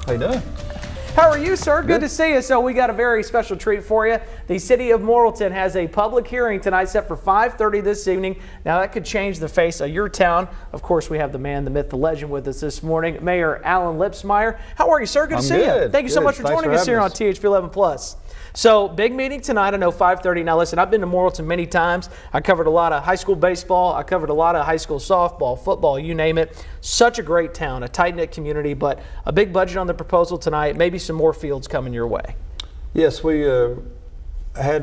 How you doing? How are you, sir? Good to see you. So we got a very special treat for you. The City of Morrilton has a public hearing tonight set for 5:30 this evening. Now that could change the face of your town. Of course, we have the man, the myth, the legend with us this morning, Mayor Allen Lipsmeyer. How are you, sir? Good to see you. Thank you so much for joining us here on THV 11 Plus. So, big meeting tonight. I know 5:30. Now, listen, I've been to Morrilton many times. I covered a lot of high school baseball. I covered a lot of high school softball, football, you name it. Such a great town, a tight-knit community, but a big budget on the proposal tonight. Maybe some more fields coming your way. Yes, we had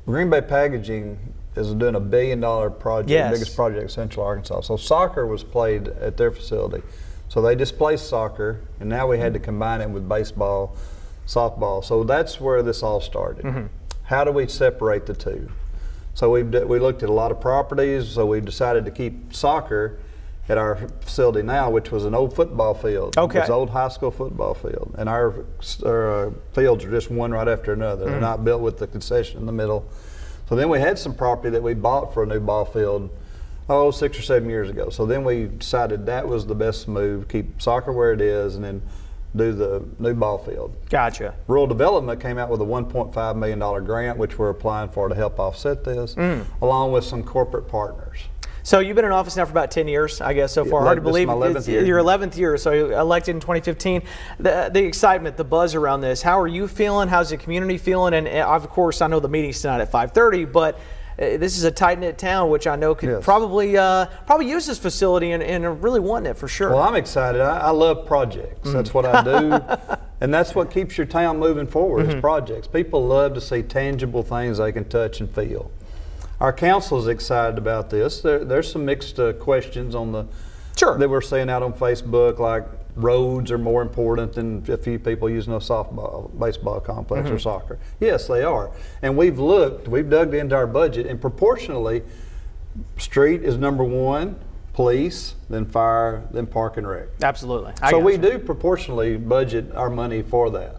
Green Bay Packaging is doing $1 billion project, Yes. biggest project in Central Arkansas. So soccer was played at their facility. So they displaced soccer, and now we had to combine it with baseball, softball. So that's where this all started. How do we separate the two? So we looked at a lot of properties, so we decided to keep soccer at our facility now, which was an old football field. Okay. It's an old high school football field. And our fields are just one right after another. They're not built with the concession in the middle. So then we had some property that we bought for a new ball field, 6 or 7 years ago. So then we decided that was the best move, keep soccer where it is, and then do the new ball field. Gotcha. Rural Development came out with a $1.5 million grant, which we're applying for to help offset this, along with some corporate partners. So you've been in office now for about 10 years, I guess, so far. Hard to believe. This is my 11th year. Your 11th year, so you elected in 2015. The excitement, the buzz around this, how are you feeling? How's the community feeling? And of course, I know the meeting's tonight at 5:30, but this is a tight-knit town, which I know could probably use this facility and really want it for sure. Well, I'm excited. I love projects. That's what I do. And that's what keeps your town moving forward is projects. People love to see tangible things they can touch and feel. Our council is excited about this. There's some mixed questions on the that we're seeing out on Facebook, like roads are more important than a few people using a softball, baseball complex or soccer. Yes, they are. And we've dug into our budget, and proportionally, street is number one, police, then fire, then park and rec. Absolutely. So we do proportionally budget our money for that.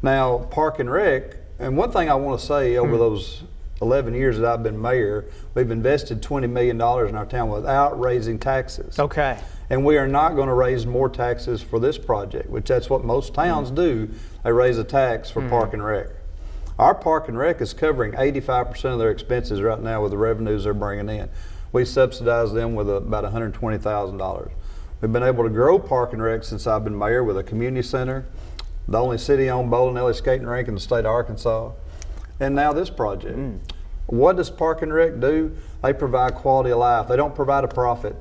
Now, park and rec, and one thing I want to say over those 11 years that I've been mayor, we've invested $20 million in our town without raising taxes. Okay. And we are not going to raise more taxes for this project, which that's what most towns do. They raise a tax for park and rec. Our park and rec is covering 85% of their expenses right now with the revenues they're bringing in. We subsidize them with about $120,000. We've been able to grow park and rec since I've been mayor with a community center, the only city-owned bowling alley skating rink in the state of Arkansas, and now this project. What does Park and Rec do? They provide quality of life. They don't provide a profit.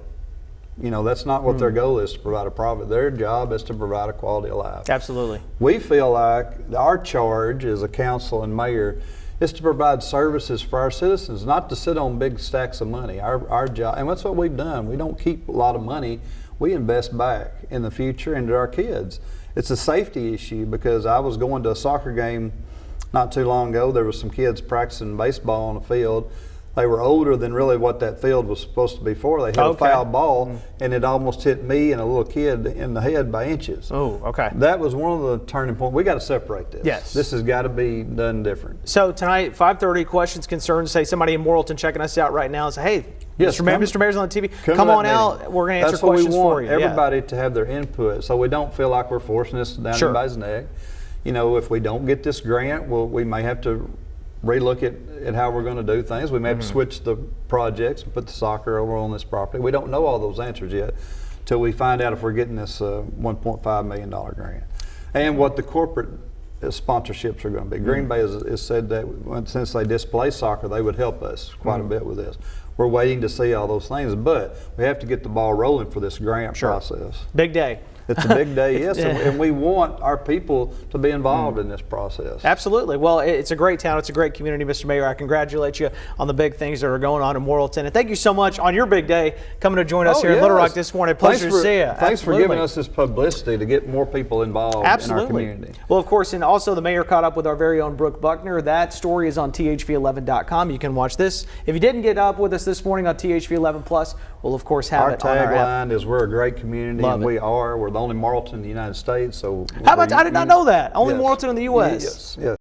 You know, that's not what their goal is, to provide a profit. Their job is to provide a quality of life. Absolutely. We feel like our charge as a council and mayor is to provide services for our citizens, not to sit on big stacks of money. Our job, and that's what we've done. We don't keep a lot of money. We invest back in the future into our kids. It's a safety issue because I was going to a soccer game not too long ago. There was some kids practicing baseball on the field. They were older than really what that field was supposed to be for. They hit a foul ball, and it almost hit me and a little kid in the head by inches. Oh, okay. That was one of the turning points. We got to separate this. Yes. This has got to be done different. So tonight, 5:30, questions, concerns. Say somebody in Morrilton checking us out right now and say, hey, Mr. Mayor's on the TV. Come on out. We're going to answer questions for you. Everybody to have their input, so we don't feel like we're forcing this down anybody's neck. You know, if we don't get this grant, we may have to relook at how we're going to do things. We may have to switch the projects and put the soccer over on this property. We don't know all those answers yet till we find out if we're getting this $1.5 million grant and what the corporate sponsorships are going to be. Green Bay has said that since they displaced soccer, they would help us quite a bit with this. We're waiting to see all those things, but we have to get the ball rolling for this grant process. Big day. It's a big day, yes, and we want our people to be involved in this process. Absolutely. Well, it's a great town. It's a great community, Mr. Mayor. I congratulate you on the big things that are going on in Morrilton. And thank you so much on your big day coming to join us here in Little Rock this morning. Pleasure to see you. Thanks for giving us this publicity to get more people involved in our community. Well, of course, and also the mayor caught up with our very own Brooke Buckner. That story is on THV11.com. You can watch this. If you didn't get up with us this morning on THV11 Plus, we'll of course have it on our app. Our tagline is we're a great community, and we are. We're the only Morrilton in the United States. So how about I did not know that. Only Morrilton in the U.S. Yes.